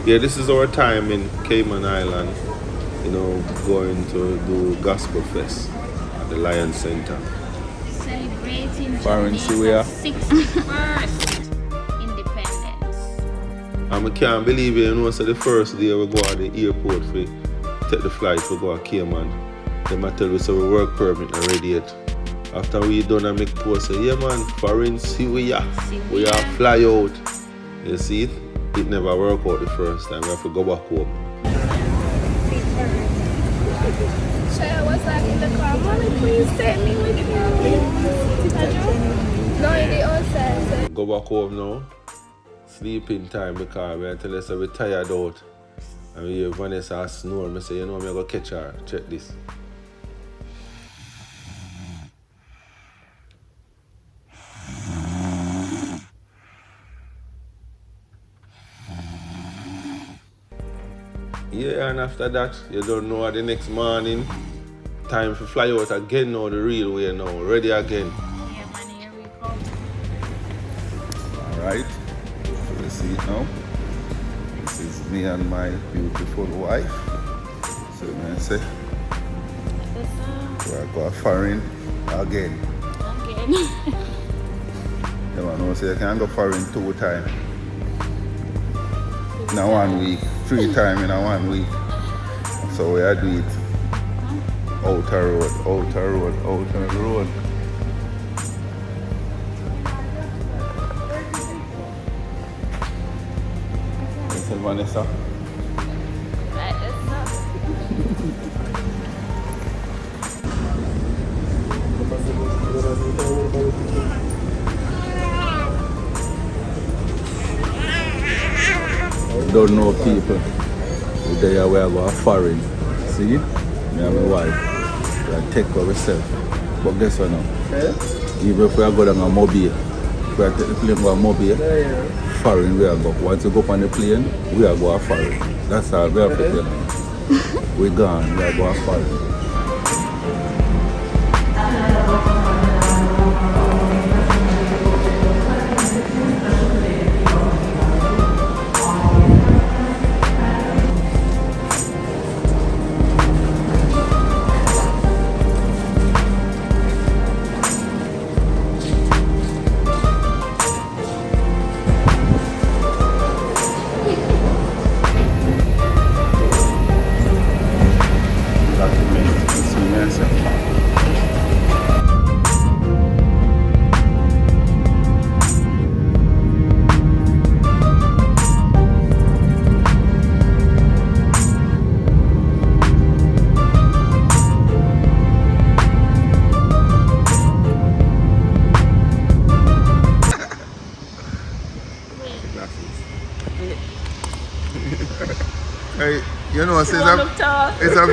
Yeah, this is our time in Cayman Island, you know, going to do Gospel Fest at the Lion Center. Celebrating Fearon, Jamaica's 61st independence. And I can't believe it, you know, so the first day we go to the airport for take the flight to go to Cayman. Then I tell us our work permit already yet. After we done I make post say, yeah man, Fearon, see we are. We are fly out. You see it? It never worked out the first time. We have to go back home. Shaya was like in the car, Mommy, please take me with you. No, in the outside. Go back home now. Sleeping time because we tell us we're tired out. And we hear Vanessa snore. I say, you know, I'm going to catch her. Check this. Yeah, and after that, you don't know the next morning. Time to fly out again now, the real way now. Ready again. Yeah, man, here we go. Alright, so you see it now. This is me and my beautiful wife. So I say, we're going Fearon again. You know, so you can go Fearon 2 times. In 1 week, 3 times in 1 week. So we are do it outer road. Listen, Vanessa. Right, let's go. Don't know people. There we are going Fearon. See? Me and my wife. We are take for ourselves. But guess what now? Even if we are going on a mobile, if we are take the plane go a mobile, Fearon we are go. Once you go on the plane, we are going Fearon. That's all we have to do now. We gone, we are going Fearon. Hey, you know, it's a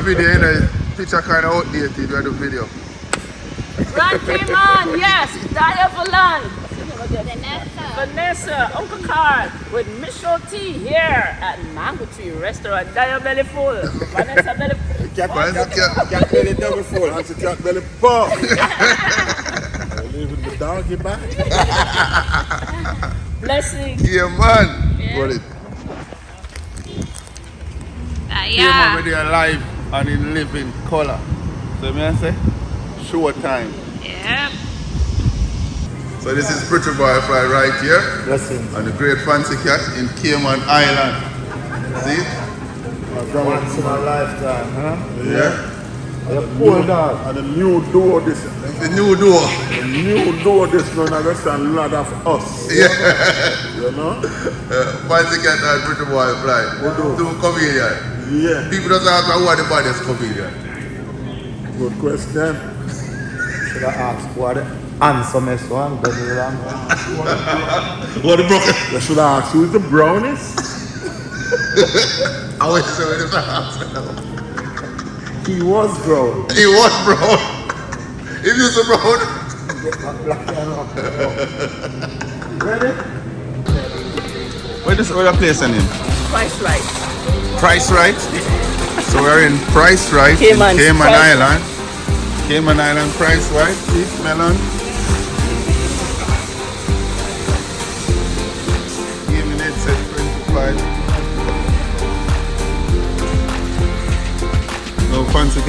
video, you know, picture kind of outdated, you have the video. Run Cayman, yes, Diavallan. Vanessa, Uncle Carl with Michelle T here at Mango Tree Restaurant, Belly Full. Vanessa Belly Full. Cat belly double full, that's a cat belly full. Leaving the donkey back. Blessings. Yeah, man. Got it. Came over there live and in living color. So may I say, show time. Yep. So this is Pretty Boy Fly right here. Blessings. And the Great Fancy Cat in Cayman Island. See? Once in a lifetime, huh? Yeah. Pull down. And the new door this. The new door. The new door this one, I guess a lot of us. Yeah. You know? Fancy Cat and Pretty Boy Fly. Two comedian. Yeah. People don't ask who are the baddest comedian. Good question. Should I ask what the handsomest one? What the broken? You should ask who is the brownest? I went to say with the answer now. He was brown. He was brown. If you're so brown. Ready? Where the place in? Price right. Price Right. So we're in Price Right Cayman, in Cayman Price. Island. Cayman Island Price Right. Beef melon. Give me net set 25.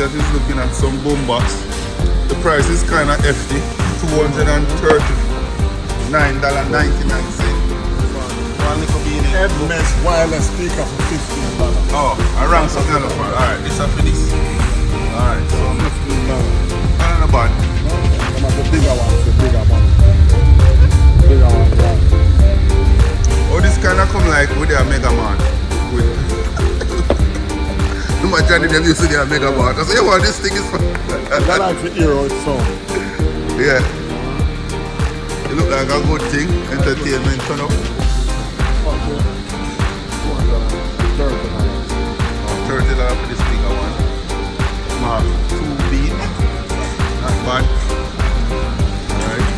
market is looking at some boombox. The price is kind of hefty, $239.99. One little beanie. Headless wireless speaker for $15. Oh, around something else. Alright, this is for this. Alright, so $15. not bad. Some of the bigger ones, the bigger ones. Bigger ones, yeah. Oh, this kind of come like with their Mega Man. With no matter how them used to their Mega Man. I say, yeah, well, this thing is for. I like to hear how it sounds. Yeah. It look like a good thing. Entertainment turn up. $30 for this bigger one. Mark 2B. Not bad. Alright.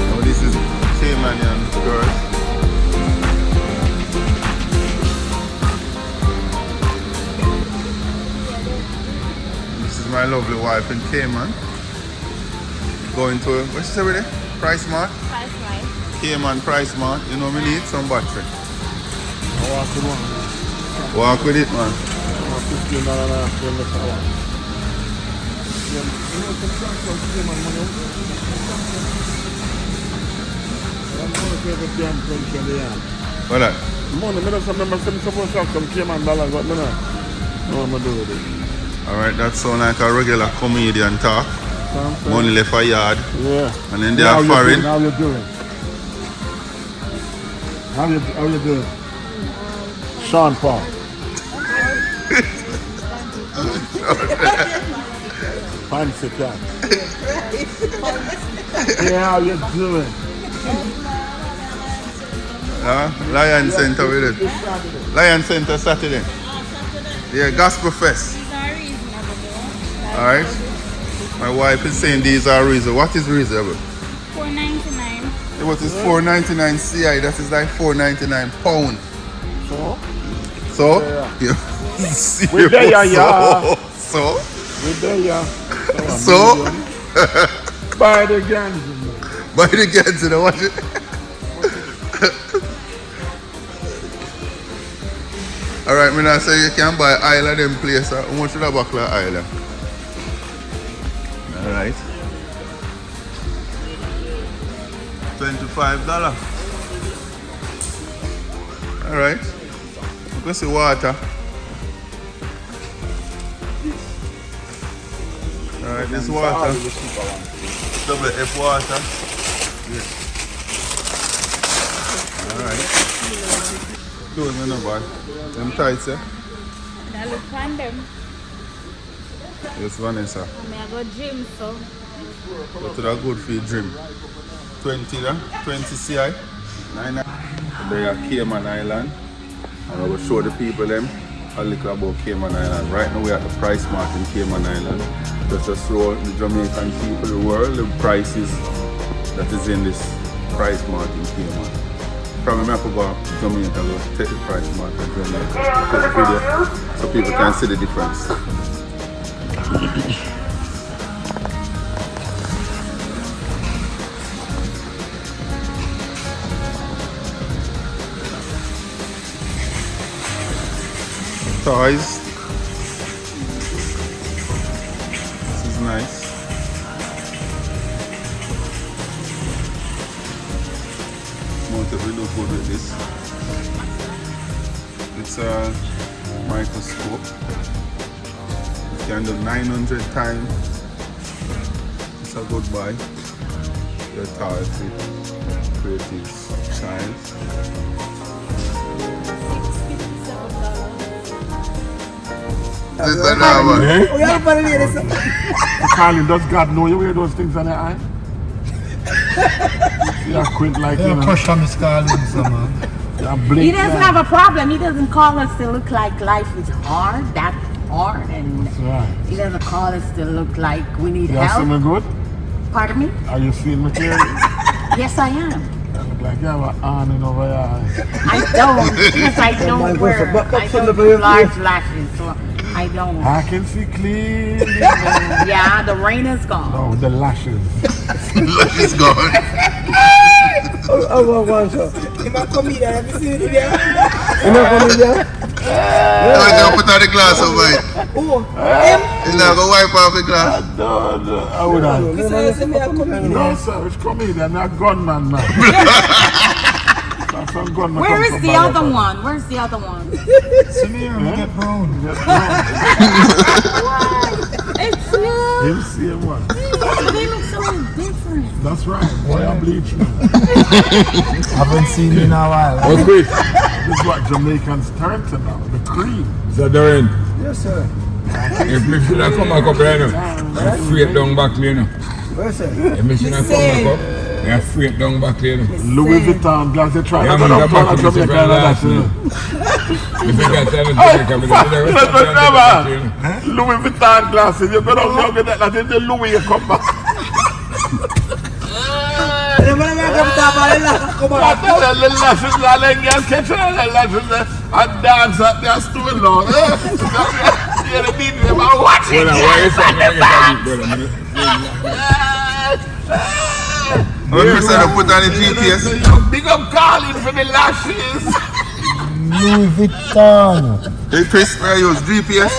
Now this is Cayman girls. This is my lovely wife in Cayman. Going to, what's this over there? Price Mart? Price right. Cayman Price Mart. You know we need some battery. I Walk with it, man. $15 in the car. What that? Money, I don't remember some supposed to have some Cayman dollars, but no, I'm going to do with it. Alright, that sound like a regular comedian talk. Money left for yard. Yeah. And then they are foreign. How you doing? How you doing? Sean Paul. Fancy cat. Hey, how you doing? Lion Center with it. Lion Center Saturday. Yeah, Gospel Fest. Alright. My wife is saying these are reasonable. What is reasonable? $4.99. What is $4.99 CI? That is like $4.99 pound. So? Yeah. We're there, yeah. So? We're there, yeah. So? Buy the guns. Buy the guns and watch it. Alright, me now say you can buy aisle of them place. How much should I buckle aisle? Alright. $25. Alright. Let's see water. Alright, this water. Double F water. Yeah. Alright. Those are not bad. Them tights, eh? I look on them. Yes, Vanessa. I go gym, so. Go to that good for your gym. 20 CI. 9. They are Cayman Island. And I will show the people them a little about Cayman Island. Right now we are at the Price Mart in Cayman Island. Just show the Jamaican people, the world, the prices that is in this Price Mart in Cayman. Probably I have to go to Jamaica, go take the Price Mart in Jamaica, take the video so people can see the difference. Toys. This is nice. We look good with this. It's a microscope. You can do 900 times. It's a good buy. Your target, creative child. Carly, does God know you wear those things on your eye? You're quit like you know. Push on Miss Collins, man. He doesn't have a problem. He doesn't call us to look like life is hard, that's hard, and Right. he doesn't call us to look like we need You help. see me good? Pardon me? Are you seeing me clearly? Yes, I am. I look like you have an awning over your eyes. I don't, because I don't wear large lashes, so I don't. I can see clearly. Yeah, the rain is gone. Oh, the lashes. Look, it's gone. Don't put on the glass of mine. He's not going to wipe off the glass. No, I would have. No, sir, it's comedian, not gunman, man. Where is the other one? Where's the other one? Get brown. It's you. Him same one. They look so different. That's right. Boy, I'm bleaching. Haven't seen you in a while. Oh, Chris. This is what Jamaicans turn to now. The cream. So, Durrant, Yes, sir. if me should have come back up here, you know, I'm straight down back here, you know. Where's that? If me should have come back up, I'm straight down back here, you know. Louis Vuitton glass. They try Yeah, to man, go that down back to up to Jamaica the and all that. last you know. If you get time to Jamaica, I'm going to Louis Vuitton glasses. You go down there and get that. That's the Louis you come back. And dance at their stool now. Watch it. What you said, put on the GPS? Big up Carlin for the lashes. Louis Vuitton. Hey Chris, where you use GPS?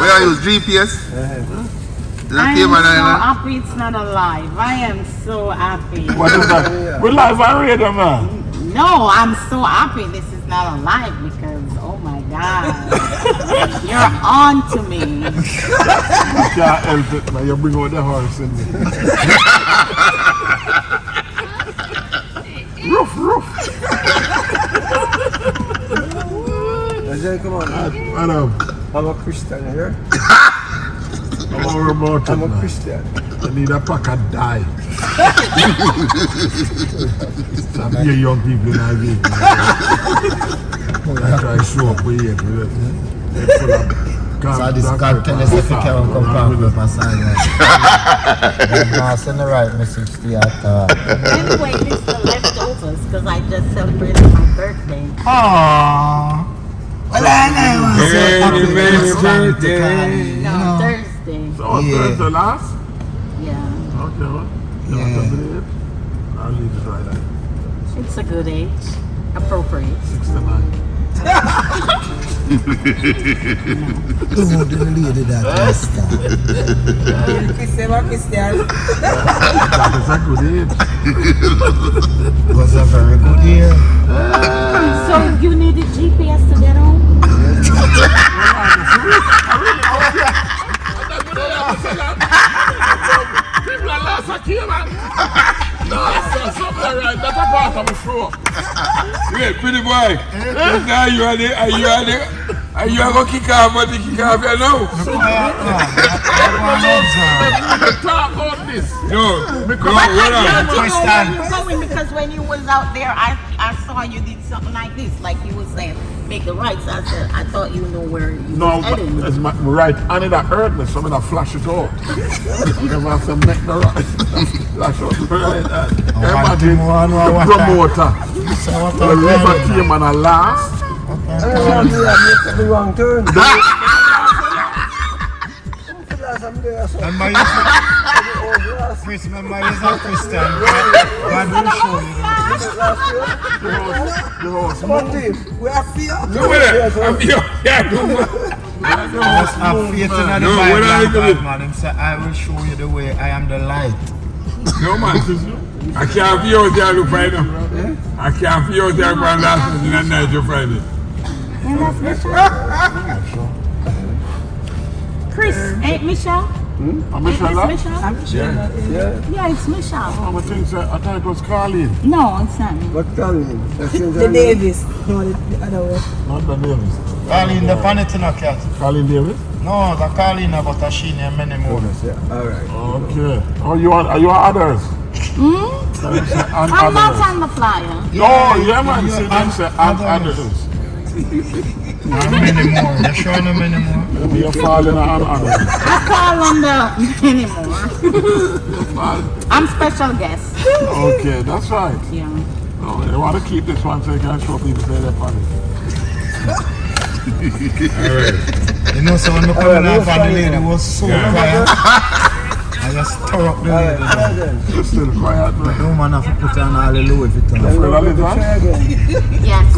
Where you use GPS? I am so happy it's not alive. I am so happy. What is that? We're live on radio, man. No, I'm so happy this is not alive because, oh my God, you're on to me. I can't help it, man. You bring out the horse in me. Roof. Come on. Madam, I'm a Christian here. I'm all about it, I'm a man. Christian. I need a pack of dye. Some here young people in our vehicle. I try to show up with you. So this God tell us if you can't come back with my son. Send the right message to you after. Anyway, this is the leftovers because I just celebrated my birthday. Aww. Well, I know. No, Thursday. So Thursday last? Yeah. Okay, well. You want to believe it? I'll leave it right there. It's a good age. Appropriate. 69. Don't do the lady that Christian. That is a good age. It was a very good year. So you needed GPS to get home? That's a part of the show. Wait, pretty boy. Are you going to kick off or kick off here now? Talk about this. No, Because when you was out there, I saw you did something like this, like you was saying, make the right. So I said, I thought you know where you was heading. It's my right. And it hurt me, so I'm going to flash it out. Because I have to make the right. Flash out. Everybody, the promoter. The river came and I last. I made the wrong turn. And my Chris, remember he's a Christian. God will show you. We are fear. No, I'm here. Just have faith in the Bible, man. Him say, I will show you the way. I am the light. No, man. I can't be out there to find him. I can't be out there for last in the night to find him. Chris, ain't Michelle? I'm Michelle. Yeah, it's Michelle. I thought it was Carlin. No, it's not me. What Carlin? The Davis. No, the other way. Not the Davis. Carlin, the funny thing, cat. Carlin Davis? No, the Carlin about a she and many more. Alright. Okay. Oh, are you others? I'm not on the flyer. No, yeah, man. See, them say others. And many more. You sure no many more? You're falling on others. I call on the anymore. I'm special guest. Okay, that's right. Yeah. Oh, they want to keep this one so you can show people say they're funny. You know, so when we come in, our family lady was so quiet. I just stir up the lady. You're still quiet, man. The woman have to put on all the Louis Vuitton. Afraid of lizard? Yes.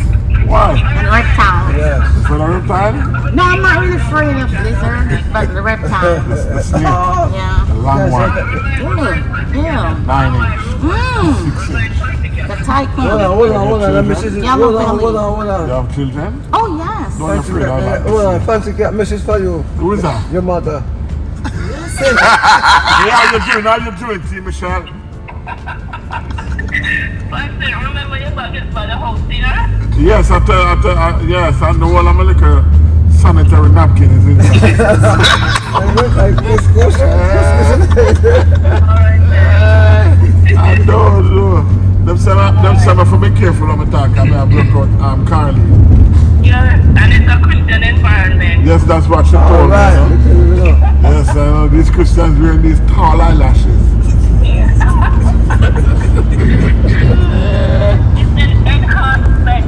Why? And reptile. Yeah. Afraid of reptile? No, I'm not really afraid of lizard, but the reptile. The snake. Yeah. The long one. Yeah. 9 inch. 6 inch. The tycoon. Hold on. Let me see this. Yellow belly. Hold You on. have children? Oh, yes. Don't be afraid of that. Hold on. Fancy cat message for you. Who is that? Your mother. How you doing, T. Michelle? Remember your bucket by the house dinner? Yes, yes, and the whole of my liquor sanitary napkin is in there. I don't know. Them say for me careful on my talk, I mean I broke out Carly. Yeah, and it's a Christian environment. Yes, that's what she told me. Right. Yes, I know these Christians wearing these tall eyelashes.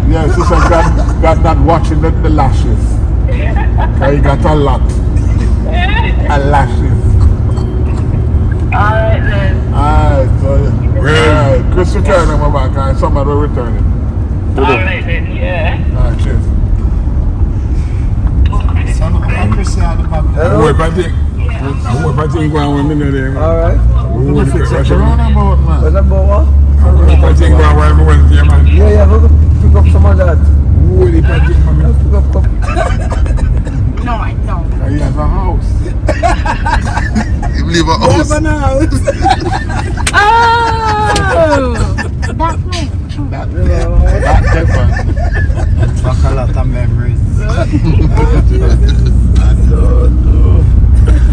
Yes, it's like God not watching the lashes. He got a lot. Lashes. Alright then. Alright, so yeah. Chris return on my back, and somebody will return it. Alright then, yeah. Alright, cheers. Son of a Christian at the back. What about you? What about you going with me there? Alright. What's the about, man? What's that about what? What about you going with me, man? Yeah, we'll pick up some of that. What about you, man? Pick up. No, I don't. He has a house. You leave a house. Oh! That way. That different. Back a lot of memories.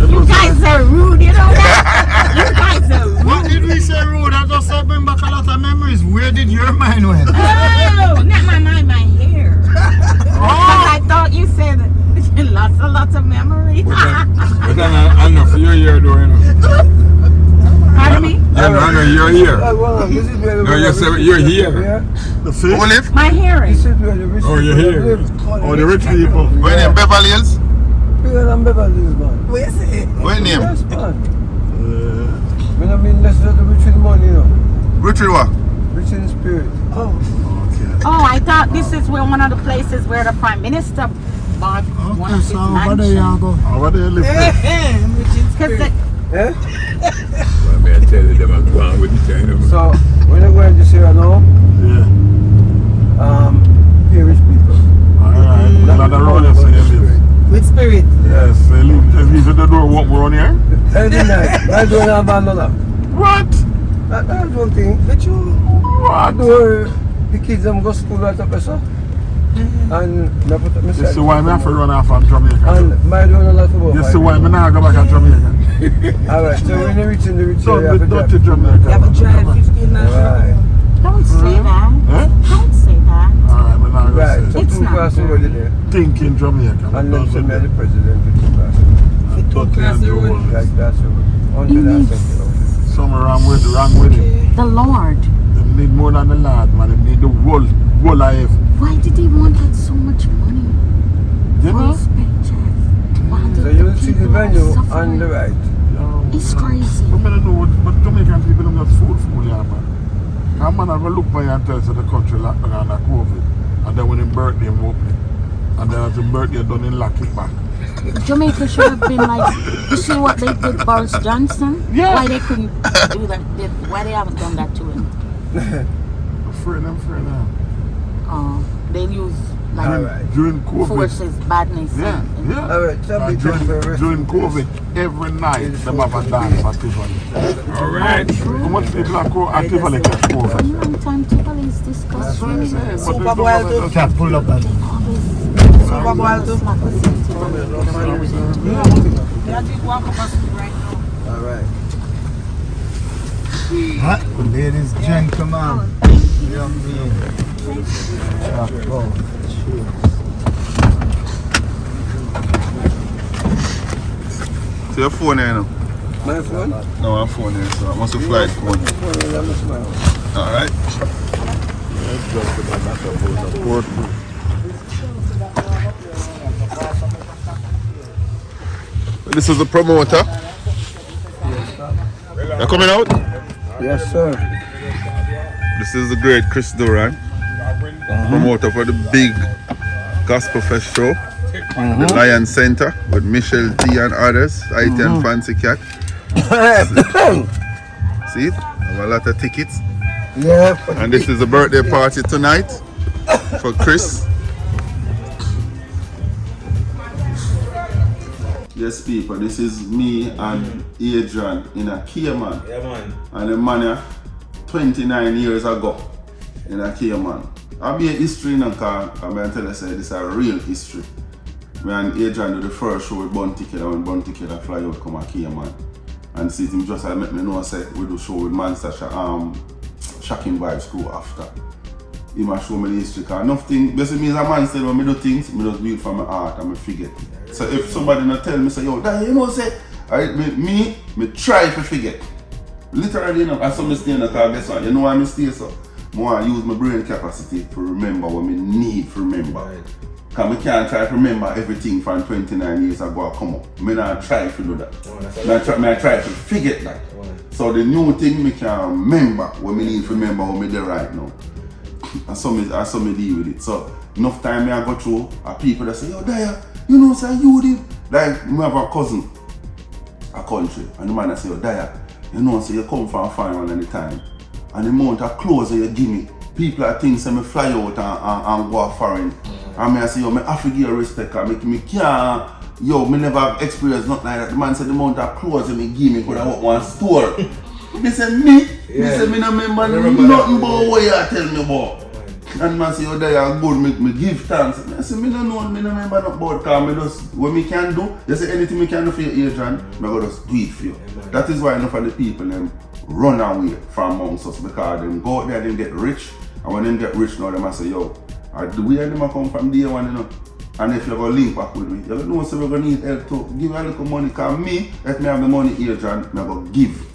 You guys are rude, you know that? You guys are rude. What did we say, rude? I just said bring back a lot of memories. Where did your mind went? Oh, not my mind, my hair. Because I thought you said lots of memory. But then I know for your year though, you know. Pardon me? Yeah, no, you're here. This is where No, you're here. The fish? Who live? My hearing. This is where the rich Oh, you're here. Oh, the rich people. Where name? Beverly Hills? Bigger than Beverly Hills, man. Where name? Yes, man. I mean, that's not the rich in money, you know. Richard what? Rich in spirit. Oh, I thought this is where one of the places where the Prime Minister bought one of his mansions. Over there live there. Yeah? Well, may I tell you them I'm going with the China. So, when you're going to Syria now, Yeah. here rich people. Alright. Not around here, so you live. With spirit. Yes, they leave the door open around here. Every night, I don't have another. What? That's one thing. But you. What? The kids them go to school right up so. And I put up my You see side. why I have to run off from Jamaica? And my doing a lot of work. You see why I not go back to Jamaica? Alright, so when you reach in the rich Don't area, you be have to dirty drive. Jamaica. You have a drive 15 miles. Right. Don't say that. Eh? Don't say that. Alright, I'm not Right, going so to It's two not classes good. already there. think in Jamaica. And then send me the president for two classes. Like that's it. 170. Something wrong with it. The Lord. They need more than the Lord, man. They need the whole life. Why did he want that so much money? You For know? his paycheck. Why did So you'll see the people have venue suffer? on the right. It's crazy. But I don't know, but Jamaican people don't just fool, yeah, man. A man I go look by and tell us the country lock down under COVID. And then when his birthday, him open it. And then as his birthday done, he lock it back. Jamaica should have been like, you see what they did Boris Johnson? Yeah. Why they couldn't do that? Why they haven't done that to him? Free them. They use like Alright. During COVID. forces, badness. Yeah, and- yeah. Alright, so be thankful for the During rest of COVID, every night, them have a dance at Tiffany. Alright. How much people are at Tiffany catch COVID? Long time Tivoli is discussing. Super boil too. Can't pull up and Super boil too. alright. Ladies, gentlemen. Young men. So your phone here now? My phone? No, my phone here, so I must have flight phone. Alright. This is the promoter. You're coming out? Yes, sir. This is the great Chris Durrant, promoter for the big Gospel Fest show, the Lion Center with Michelle T and others, IT and Fancy Cat. See it? I have a lot of tickets. Yeah. And this is the birthday party tonight for Chris. Yes, people, this is me and Adrian in a Cayman. Yeah, man. And the man 29 years ago in a Cayman. I'll be a history now, because I'm going to tell you this is a real history. Me and Adrian do the first show with Bounty Killer when Bounty Killer fly out come a Cayman. And see him just make me know say we do show with Natasha, Shocking Vibes crew after. He must show me the history, because enough things, basically me as a man say when I do things, I just do it from my heart and I forget. So if somebody not tell me say, yo, that you know say, me try to forget. Literally, you know, as some stay in the car, guess what? You know why I stay so? I use my brain capacity to remember what I need to remember. Because I can't try to remember everything from 29 years ago come up. I not try to do that. I try to forget that. So the new thing I can remember what I need to remember what I do right now. And so I deal with it. So enough time I go through people that say, yo, Dia, you know, say you did. Like, I have a cousin, a country, and the man that say, yo, Dia, you know, say you come from a fine one any time. And the amount of clothes that you give me, people are think say me fly out and go foreign. And I say, yo, I have to give you respect, because me can't, yo, me never experienced nothing like that. The man said the amount of clothes that me give me could have walked one store. They say me? They say me no remember nothing about what you tell me about. And man say, oh, they are good, me give thanks. I say, me no know, me no remember nothing about, because me just, what me can do, you say anything me can do for you, Adrian, me go just do it for you. That is why enough of the people them run away from amongst us, because them go out there, them get rich, and when them get rich now, them say, yo, the way them come from day one, you know. And if you go link back with me, you don't know, so we're going to need help to give you a little money, because me, if me have the money, Adrian, me go give.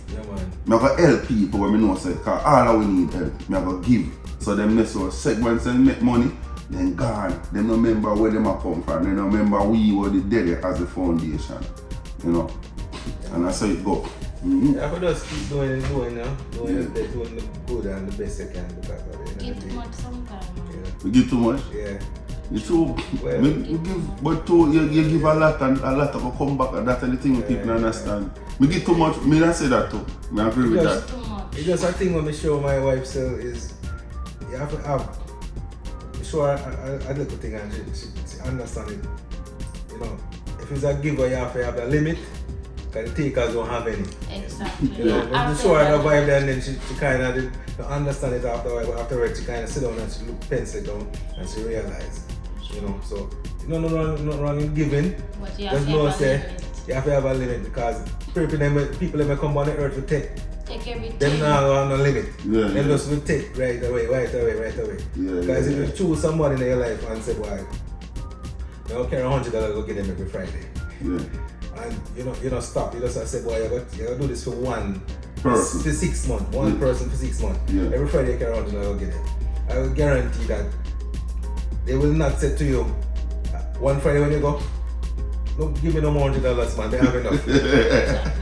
I go help people when I know say, because all we need help, I go give. So them mess with segments and make money, then gone. They don't remember where them come from. They don't remember we were the dead as the foundation. You know. And that's how it go. Yeah, but just keep doing it, now. Doing the good and the best you can because of it. Give too much sometimes. We give too much? Yeah. You too, well, you give, but too, you give a lot and a lot of come back, and that's the thing people understand. We give too much, me not say that too. I agree with that. It's just a thing when I show my wife so is you have to have show her a little thing and she understand it. You know, if it's a giver you have to have a limit, because the takers don't have any. Exactly. You know, when you show her the vibe and then she kind of didn't understand it afterwards she kind of sit down and she look pencil down and she realize. You know, so no wrong in giving. But you There's no say you have to have a limit because people that come on the earth will take everything. them now have no limit. Yeah, them just will take right away. Because if you choose somebody in your life and say, why, you don't carry $100 go get them every Friday. Yeah. And you don't stop. You just say, boy, you gotta do this for one person for 6 months. One person for 6 months. Yeah. Every Friday you carry $100 go get them. I will guarantee that they will not say to you, one Friday when you go, don't give me no more $100, man. They have enough.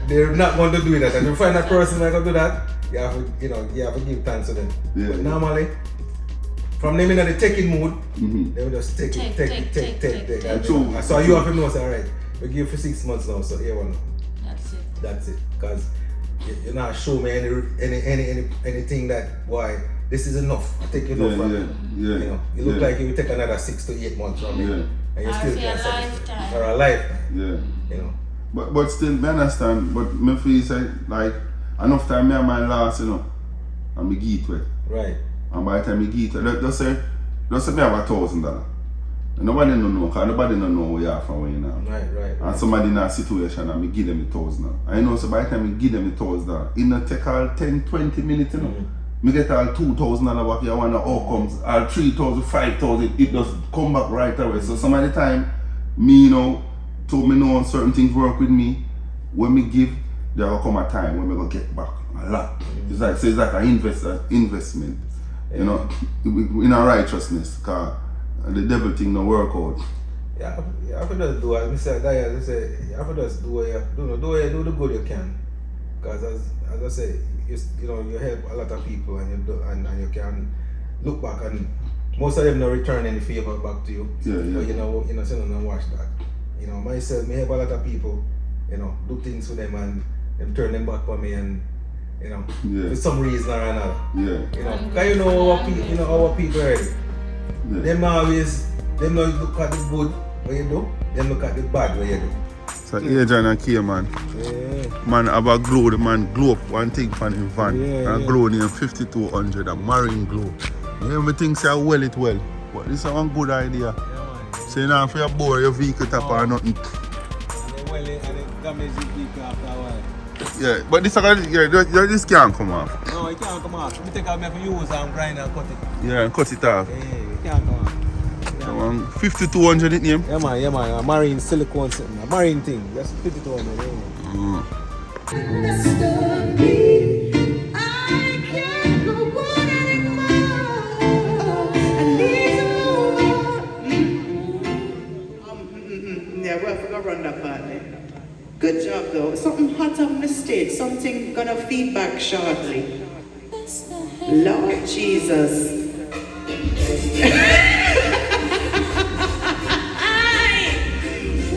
They're not going to do that. And if you find that person that's going to do that, you have to give thanks to them. Yeah, but normally, from them in the taking mood, they will just take. Take. So you have to know, say, alright, we give you for 6 months now, so here one now. That's it. Because you're not showing me anything that, boy, this is enough. I take enough from you. Yeah. You know, you look like you will take another 6 to 8 months from me. Yeah. And you still can't lifetime. for a lifetime. Yeah. You know. But still, I understand. But me feel say like enough time me and my last, you know, and me get it. Right. And by the time me get it, just say me have $1,000. And nobody don't know, because nobody don't know where you are from where you now. Right. And somebody in a situation and me give them $1,000. I know so by the time me give them $1,000, it not take all 10-20 minutes, you know. Me get all $2,000 what you want the outcomes, all $3,000, $5,000, it just come back right away. So some of the time, me, you know, to me know certain things work with me, when me give, there will come a time when me go get back a lot. It's like an investment, you know, in our righteousness, because the devil thing don't work out. Yeah, you have to just do it. I say, you have to just do what you do the good you can. Because as I say, you know, you help a lot of people and you can look back and most of them don't return any favor back to you. Yeah. But you know, so don't watch that. You know, myself, me help a lot of people, you know, do things for them and them turn them back on me and you know, for some reason or another. Yeah. You know, because you know our people already. Yeah. Them don't look at the good what you do, them look at the bad what you do. So Adrian and Cayman. Yeah. Man have a glow, the man glow up one thing from him van. Yeah, and glow near 5200, a marine glow. Everything say well it well. But this is one good idea. So you know, if you bore your vehicle tap or nothing. And they damage the vehicle after a while. Yeah, but this can't come off. No, it can't come off. You take out my use and grind and cut it. Yeah, and cut it off. Yeah, it can't come off. So 5200 it name? Yeah man, a marine silicone something, a marine thing. That's 5200. Yeah, well, I forgot to run that part there. Good job though. Something hot on mistake. Something gonna feedback shortly. Lord Jesus.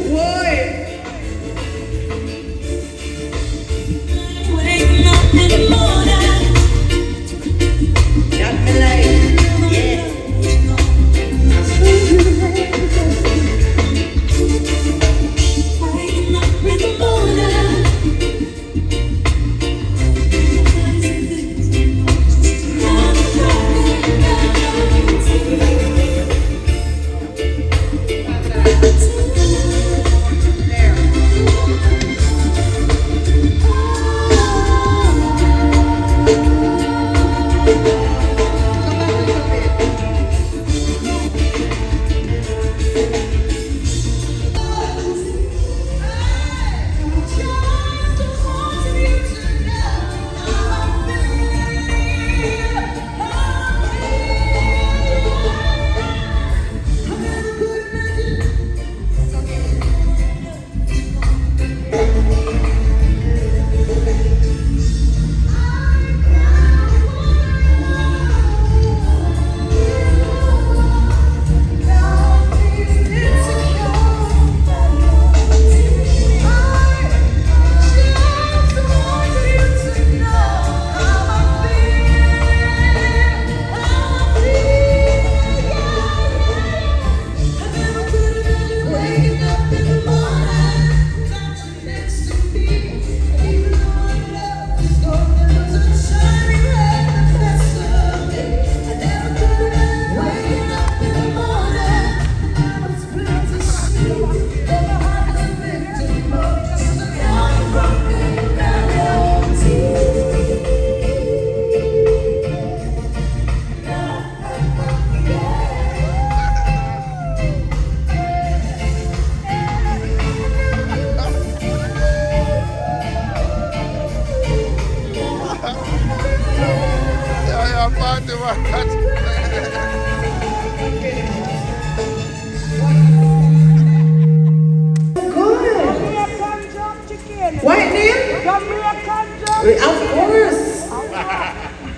Boy. Got me like, yeah.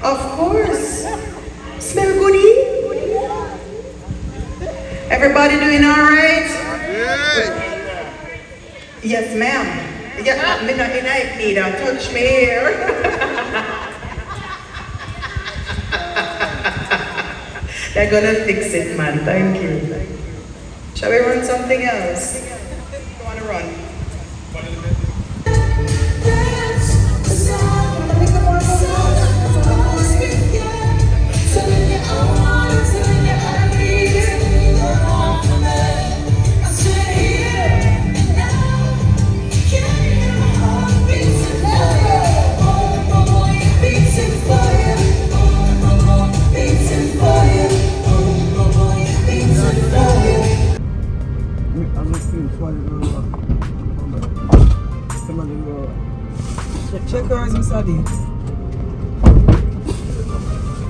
Of course. Smell goodie? Everybody doing all right? Yes, ma'am. Yeah, me not in need a touch me here. They're gonna fix it, man. Thank you. Shall we run something else? You wanna run? Check yours, Miss Adi.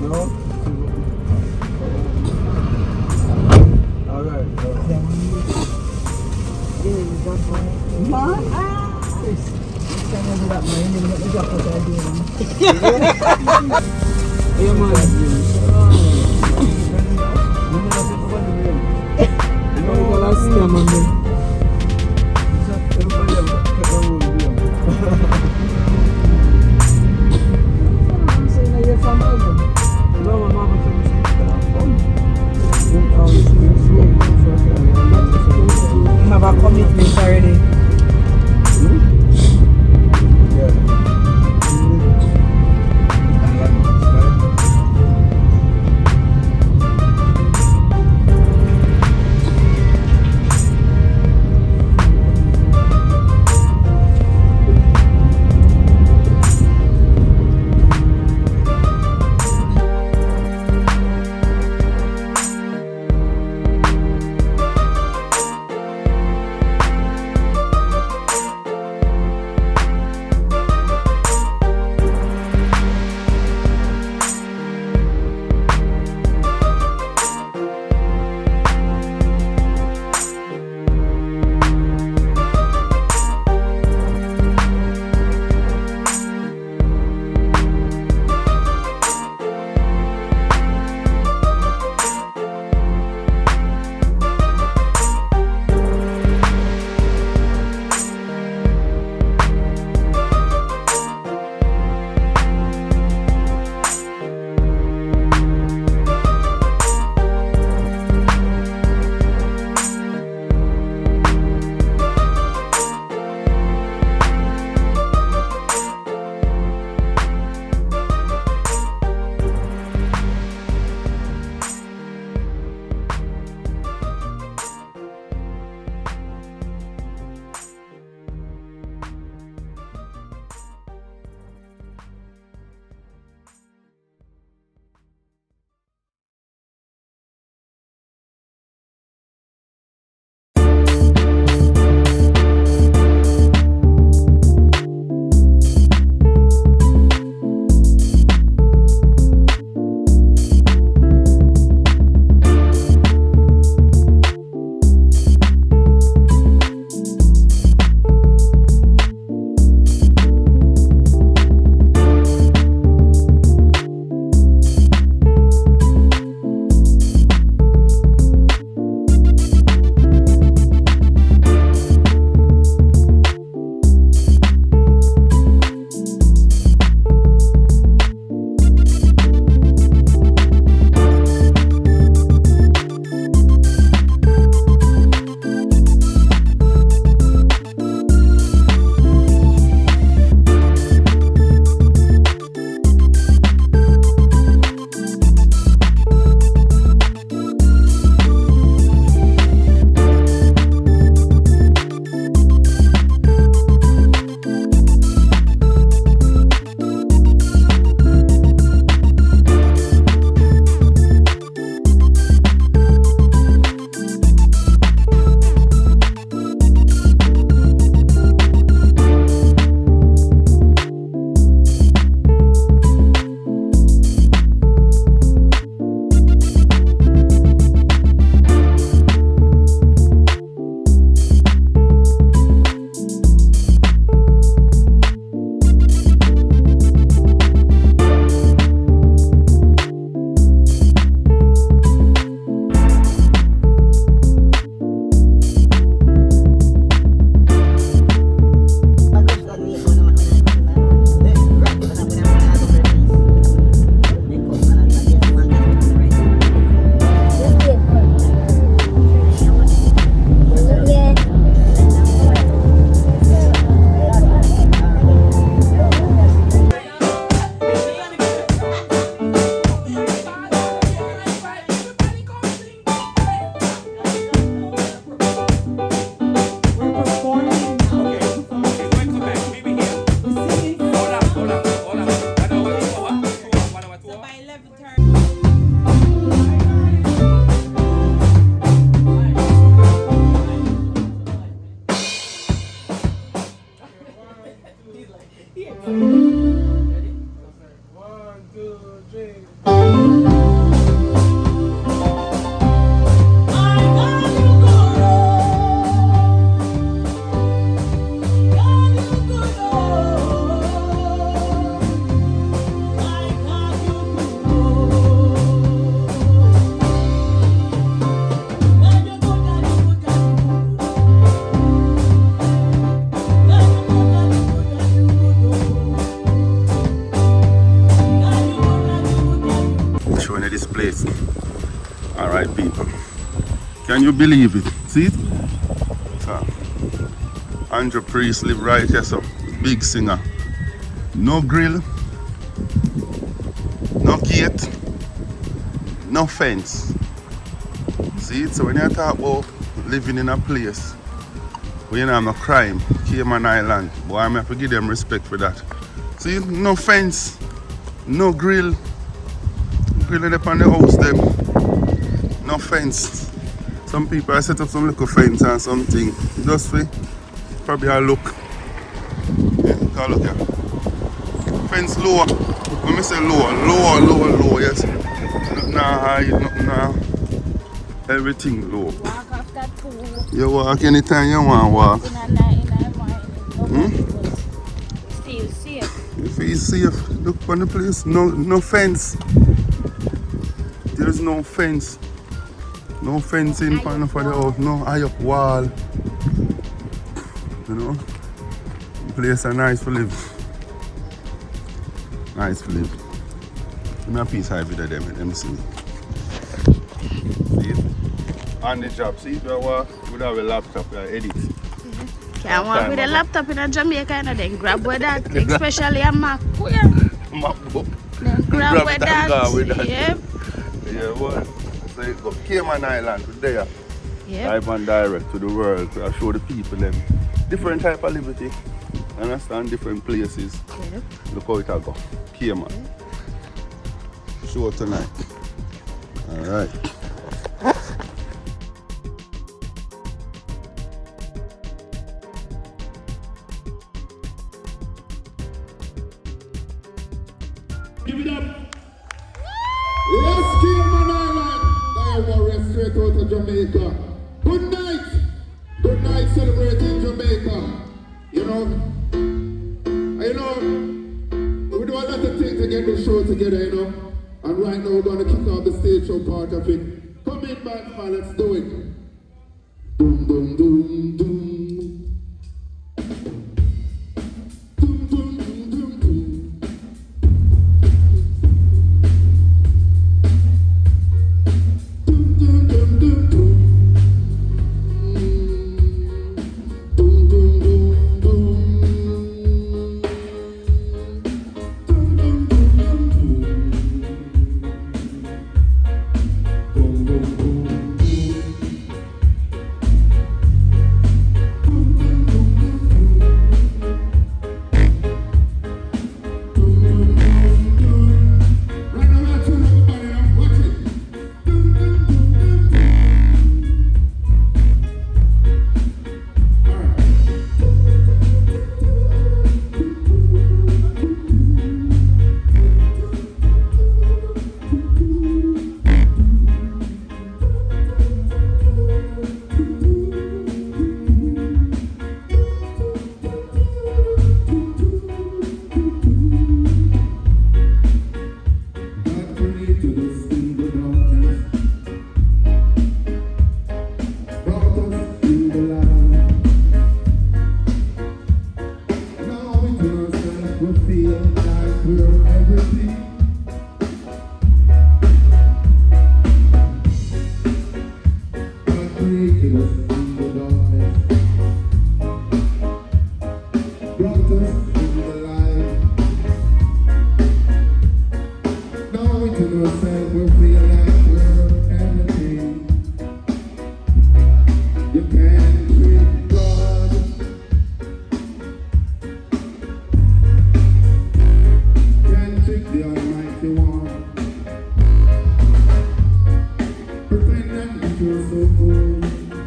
No? Alright. Man? Have a commitment already. Can you believe it? See it? Andrew Priest live right here, so big singer. No grill, no gate, no fence. See it? So when you talk about living in a place where you know no crime, Cayman Island, boy, I have to give them respect for that. See, no fence, no grill, grilling up on the house them, no fence. Some people I set up some little fence and something, just for probably a look. Yeah, look here. Fence lower. When I say lower, yes. Nothing high, nothing now. Everything low. Walk after 2. You walk anytime you want to walk. Feel safe. You feel safe. Look on the place. No fence. There is no fence. No fence in front of the house. No high up wall. You know? The place is nice to live. Nice to live. Give me a piece of video there, let me see. See it? On the job, see it? We have a laptop, edit. Can't walk with a laptop in a Jamaica and then grab with that, especially a Mac. MacBook. Then grab with that. Yep. Yeah, what? So you go Cayman Island today. Yep. Live and direct to the world. To show the people them different type of liberty. Understand? Different places. Yep. Look how it will go. Cayman. Show tonight. Alright. Give it up. Yes, Cayman Island. Diavallan straight out of Jamaica. Good night. Good night celebrating Jamaica. You know, we do a lot of things to get the show together, you know. And right now we're gonna kick off the stage show part of it. Come in, man, let's do it. Boom, boom, boom, boom.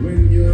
When you're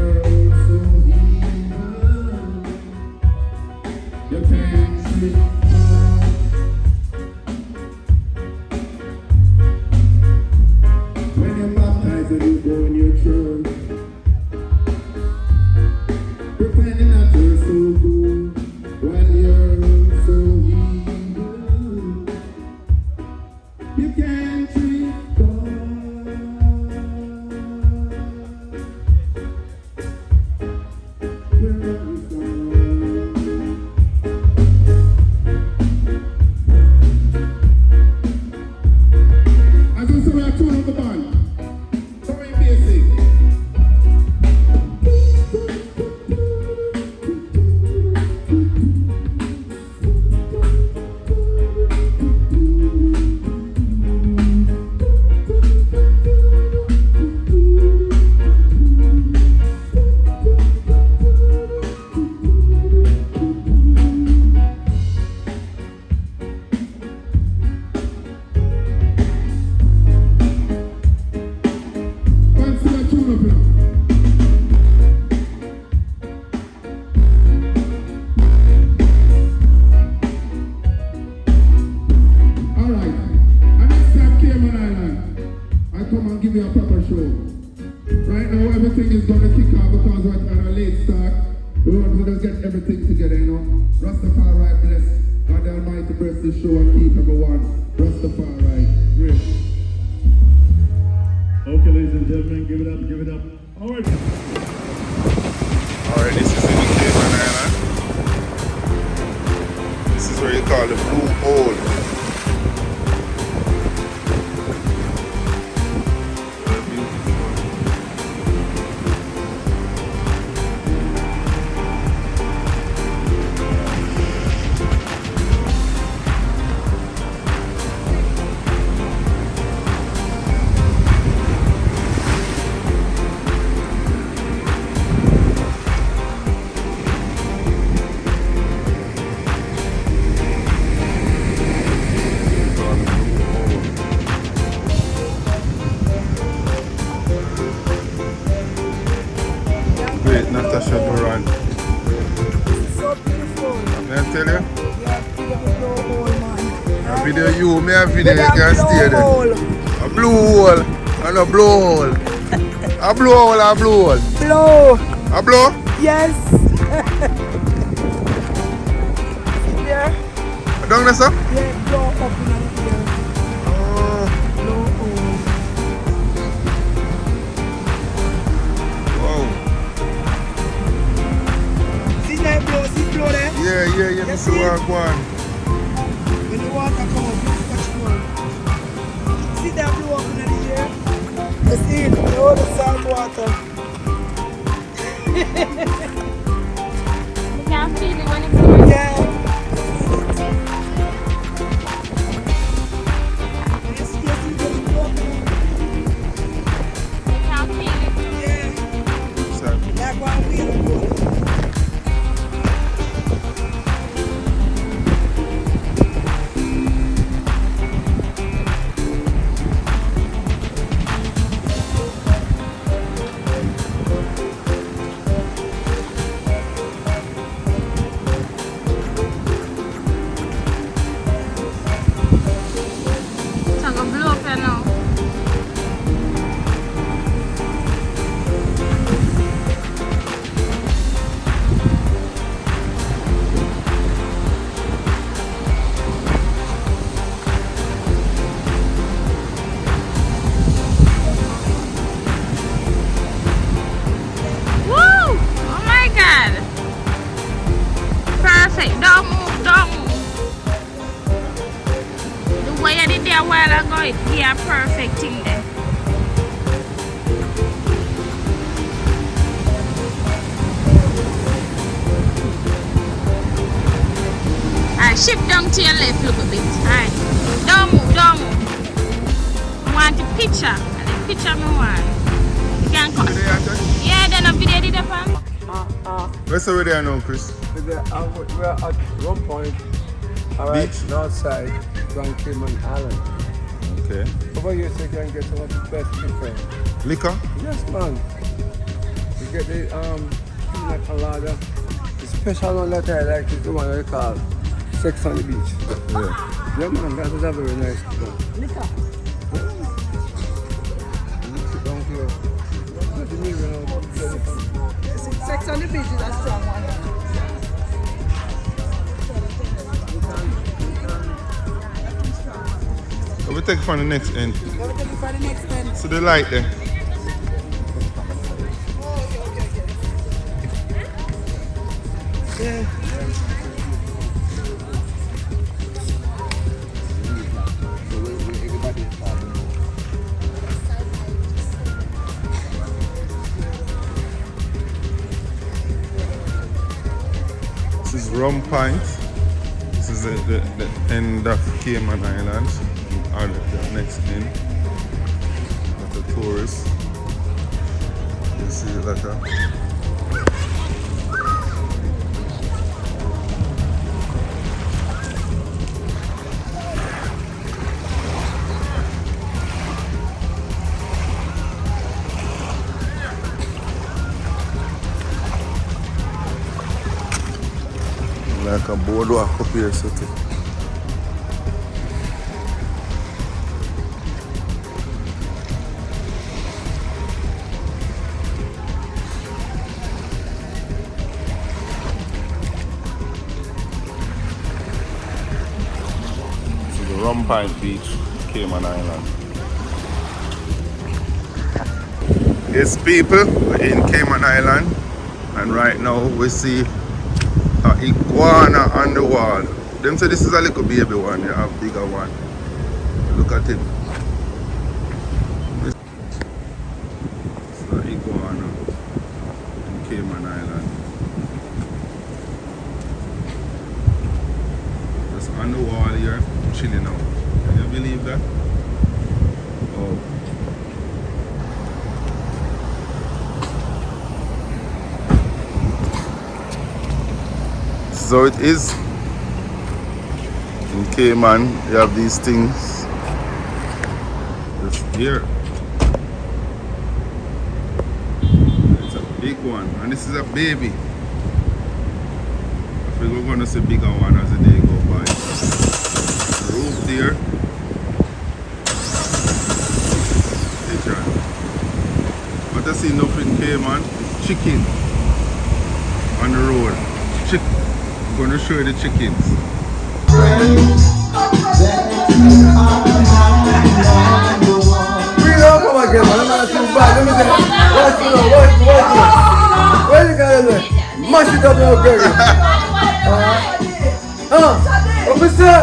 gonna kick off because we're on a late start. We want to just get everything together, you know. Rastafari bless. God Almighty bless this show and keep everyone. Rastafari, great. Okay, ladies and gentlemen, give it up, give it up. Alright. Alright, this is in the Cayman Island. This is where you call the Blue Hole. Natasha Durrant. So beautiful. May I tell you? Yeah, A video you, me a video you can stay there. A blue hole and a blow hole. A blow hole, a blow hole. Blow. A blow? Yes. Yeah. Down there, sir? Yeah, blow up in the air. Blow hole. Wow. See that blow? See blow there? Yeah, You see what go on. When the water come up, you touch one. See that blow up in the air? You see it? All the salt water. You can't feel it when it's going. Yeah. Yes, you just blow up in You can't feel it. Yeah. Like one wheel blow. So I'm gonna blow up here now. Woo! Oh my God! Perfect. Don't move, don't move. The way I did there a while ago, it be a perfect thing there. Alright, shift down to your left, look a bit. Alright. Don't move, don't move. I want the picture. And the picture me want. You can cut. Yeah, then a video did upon. Where's the way there now, Chris? We're at one point, alright, Beach? north side, Grand Cayman Island. Okay. Over here, so you can get some of the best liquor. Liquor? Yes, man. You get the pina colada. The special one that I like is the one they call Sex on the Beach. Yeah. Yeah, man, that is a very nice one. Liquor. Sit down here. Let me know. Sex on the beach is a strong one. So we take from the next end. Let me take it for the next time. So the light there. Yeah. This is Rum Point. This is the end of Cayman Islands. Or the next end. Lot of tourists. You see a lot of like a boardwalk up here, so too. Rum Pint Beach, Cayman Island. Yes, people, we're in Cayman Island, and right now we see an iguana on the wall. Them say this is a little baby one, you have a bigger one. Look at him. It's an iguana in Cayman Island. Just on the wall here, chilling out. Can you believe that? Oh. So it is in Cayman, you have these things just here. It's a big one, and this is a baby. I think we're going to see bigger one as the day go by. The roof there. But I see nothing in Cayman, it's chicken on the road. I'm going to show you the chickens. We don't come again, man. I'm not too bad. Let me say, watch. What you gonna do? Mash it up now, baby. Officer!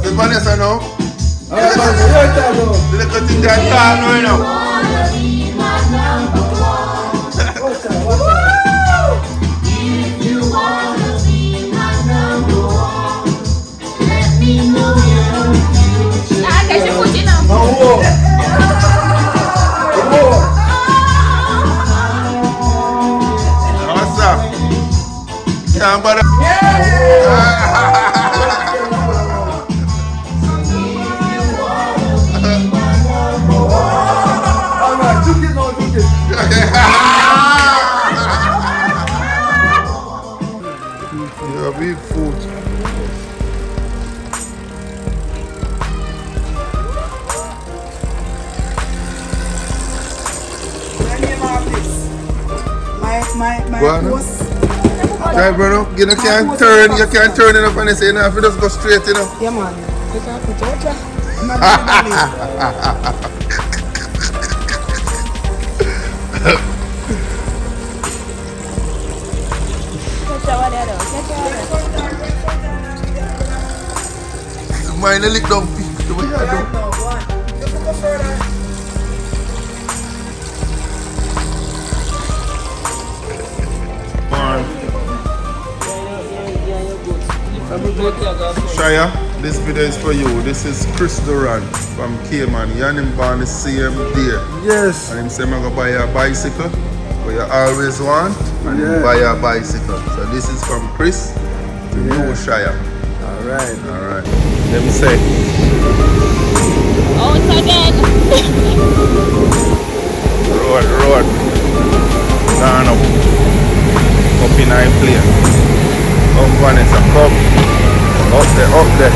This Vanessa now? The little thing that car right now. If you wanna be my number one, let me know your future. I got your foot in now. What's up? Can't bother. You're a big food. My course. Try, Bruno. You can't turn it up and say, no, if you just go straight, you know. Yeah, man. You can't put out there. Mine a lick down feet. The way I do. Shia, this video is for you. This is Chris Durrant from Cayman. You and him born the same day. Yes. And him say, I'm going to buy you a bicycle, but you always want, and him buy you a bicycle. So this is from Chris to you, Shia. Alright. Let me say. Out again. Road. Down up. Up in high plane. Vanessa, come. Up there.